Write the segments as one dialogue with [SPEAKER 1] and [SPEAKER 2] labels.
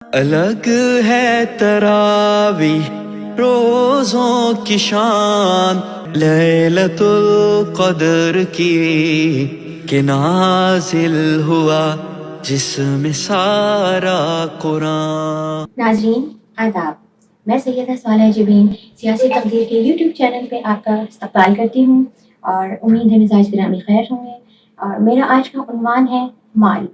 [SPEAKER 1] الگ ہے تراویح روزوں کی شان لیلۃ القدر کی کہ نازل ہوا جس میں سارا قرآن۔
[SPEAKER 2] ناظرین آداب، میں سیدہ صالحہ جبین سیاسی تقدیر کے یوٹیوب چینل پہ آپ کا استقبال کرتی ہوں اور امید ہے مزاج گرامی خیر ہوں گے۔ اور میرا آج کا عنوان ہے مال،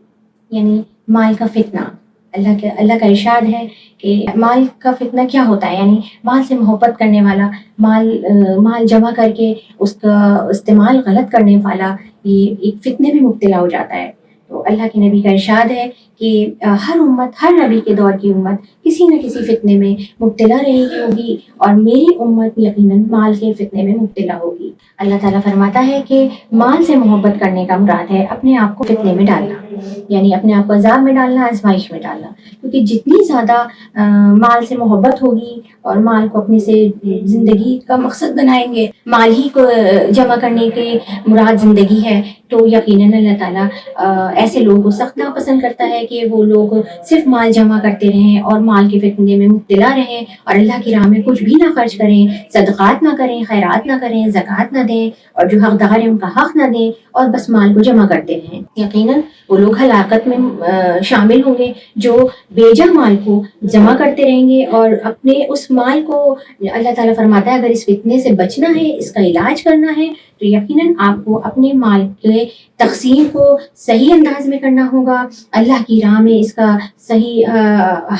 [SPEAKER 2] یعنی مال کا فتنہ۔ اللہ کا ارشاد ہے کہ مال کا فتنہ کیا ہوتا ہے، یعنی مال سے محبت کرنے والا، مال جمع کر کے اس کا استعمال غلط کرنے والا یہ ایک فتنے میں مبتلا ہو جاتا ہے۔ تو اللہ کے نبی کا ارشاد ہے کہ ہر امت، ہر نبی کے دور کی امت کسی نہ کسی فتنے میں مبتلا رہی ہوگی، اور میری امت یقیناً مال کے فتنے میں مبتلا ہوگی۔ اللہ تعالیٰ فرماتا ہے کہ مال سے محبت کرنے کا مراد ہے اپنے آپ کو فتنے میں ڈالنا، یعنی اپنے آپ کو عذاب میں ڈالنا، آزمائش میں ڈالنا۔ کیونکہ جتنی زیادہ مال سے محبت ہوگی اور مال کو اپنے سے زندگی کا مقصد بنائیں گے، مال ہی کو جمع کرنے کے مراد زندگی ہے، تو یقیناً اللہ تعالیٰ ایسے لوگوں کو سخت ناپسند کرتا ہے کہ وہ لوگ صرف مال جمع کرتے رہیں اور مال کے فتنے میں مبتلا رہیں اور اللہ کی راہ میں کچھ بھی نہ خرچ کریں، صدقات نہ کریں، خیرات نہ کریں، زکوٰۃ نہ دیں، اور جو حقدار ہیں ان کا حق نہ دیں، اور بس مال کو جمع کرتے رہیں۔ یقیناً وہ لوگ ہلاکت میں شامل ہوں گے جو بیجا مال کو جمع کرتے رہیں گے، اور اپنے اس مال کو اللہ تعالیٰ فرماتا ہے اگر اس فتنے سے بچنا ہے، اس کا علاج کرنا ہے، تو یقیناً آپ کو اپنے مال کے تقسیم کو صحیح انداز میں کرنا ہوگا، اللہ کی راہ میں اس کا صحیح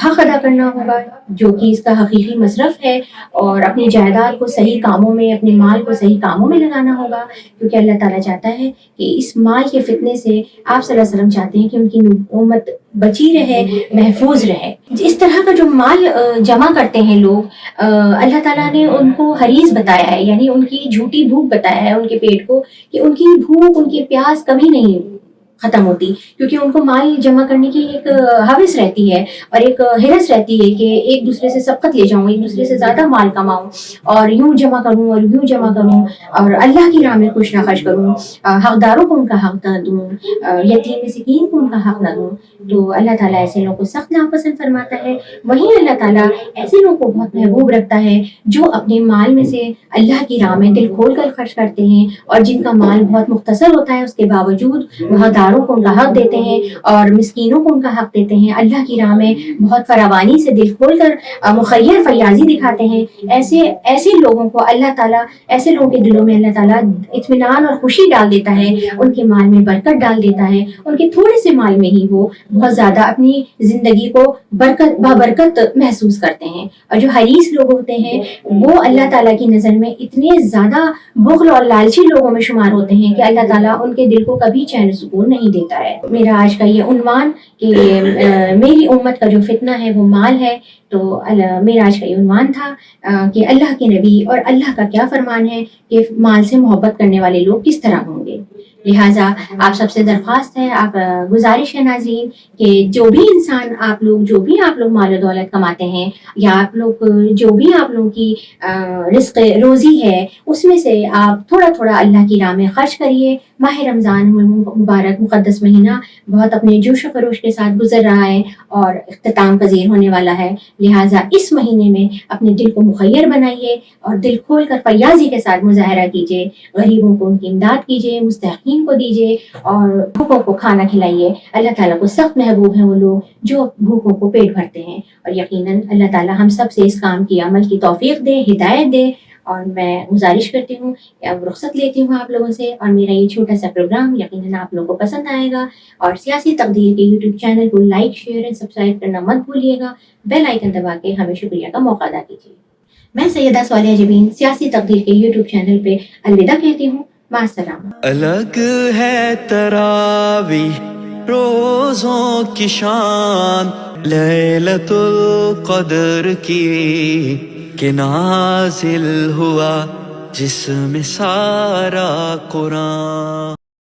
[SPEAKER 2] حق ادا کرنا ہوگا جو کہ اس کا حقیقی مصرف ہے، اور اپنی جائیداد کو صحیح کاموں میں، اپنے مال کو صحیح کاموں میں لگانا ہوگا، کیونکہ اللہ تعالیٰ چاہتا ہے کہ اس مال کے فتنے سے آپ صلی اللہ علیہ وسلم چاہتے ہیں کہ ان کی امت بچی رہے، محفوظ رہے۔ اس طرح کا جو مال جمع کرتے ہیں لوگ، اللہ تعالیٰ نے ان کو حریص بتایا ہے، یعنی ان کی جھوٹی بھوک بتایا ہے ان کے پیٹ کو، کہ ان کی بھوک، ان کی پیاس کبھی نہیں ختم ہوتی، کیونکہ ان کو مال جمع کرنے کی ایک ہوس رہتی ہے اور ایک ہرس رہتی ہے کہ ایک دوسرے سے سبقت لے جاؤں، ایک دوسرے سے زیادہ مال کماؤں، اور یوں جمع کروں اور یوں جمع کروں، اور اللہ کی راہ میں کچھ نہ خرچ کروں، حقداروں کو ان کا حق نہ دوں، یتیم مسکین کو ان کا حق نہ دوں۔ تو اللہ تعالیٰ ایسے لوگوں کو سخت ناپسند فرماتا ہے۔ وہیں اللہ تعالیٰ ایسے لوگوں کو بہت محبوب رکھتا ہے جو اپنے مال میں سے اللہ کی راہ میں دل کھول کر خرچ کرتے ہیں، اور جن کا مال بہت مختصر ہوتا ہے اس کے باوجود وفاداروں کو ان کا حق دیتے ہیں اور مسکینوں کو ان کا حق دیتے ہیں، اللہ کی راہ میں بہت فراوانی سے دل کھول کر مخیر فیاضی دکھاتے ہیں۔ ایسے لوگوں کو اللہ تعالیٰ، ایسے لوگوں کے دلوں میں اللہ تعالیٰ اطمینان اور خوشی ڈال دیتا ہے، ان کے مال میں برکت ڈال دیتا ہے، ان کے تھوڑے سے مال میں ہی وہ بہت زیادہ اپنی زندگی کو بابرکت محسوس کرتے ہیں۔ اور جو حریص لوگ ہوتے ہیں وہ اللہ تعالیٰ کی نظر میں اتنے زیادہ بخل اور لالچی لوگوں میں شمار ہوتے ہیں کہ اللہ تعالیٰ ان کے دل کو کبھی چین سکون نہیں دیتا ہے۔ میرا آج کا یہ عنوان کہ میری امت کا جو فتنہ ہے وہ مال ہے، تو میرا آج کا یہ عنوان تھا کہ اللہ کے نبی اور اللہ کا کیا فرمان ہے کہ مال سے محبت کرنے والے لوگ کس طرح ہوں گے۔ لہٰذا آپ سب سے درخواست ہے، آپ گزارش ہے ناظرین، کہ جو بھی آپ لوگ مال و دولت کماتے ہیں، یا آپ لوگ جو بھی آپ لوگوں کی رزق روزی ہے، اس میں سے آپ تھوڑا تھوڑا اللہ کی راہ میں خرچ کریے۔ ماہ رمضان مبارک مقدس مہینہ بہت اپنے جوش و خروش کے ساتھ گزر رہا ہے اور اختتام پذیر ہونے والا ہے، لہٰذا اس مہینے میں اپنے دل کو مخیر بنائیے اور دل کھول کر فیاضی کے ساتھ مظاہرہ کیجیے، غریبوں کو ان کی امداد کیجیے، مستحقین کو دیجیے، اور بھوکوں کو کھانا کھلائیے۔ اللہ تعالیٰ کو سخت محبوب ہیں وہ لوگ جو بھوکوں کو پیٹ بھرتے ہیں، اور یقیناً اللہ تعالیٰ ہم سب سے اس کام کی عمل کی توفیق دے، ہدایت دے۔ اور میں گزارش کرتی ہوں کہ اب رخصت لیتی ہوں آپ لوگوں سے، اور میرا یہ چھوٹا سا پروگرام یقیناً آپ لوگوں کو پسند آئے گا، اور سیاسی تقدیر کے یوٹیوب چینل کو لائک، شیئر اور سبسکرائب کرنا مت بھولیے گا، بیل آئیکن دبا کے ہمیں شکریہ کا موقع ادا کیجیے۔ میں سیدہ صالحہ جبین سیاسی تقدیر کے یوٹیوب چینل پہ الوداع کہتی ہوں، مع السلامہ۔
[SPEAKER 1] الگ ہے تراویح روزوں کی شان لیلۃ القدر کی کہ نازل ہوا جس میں سارا قرآن۔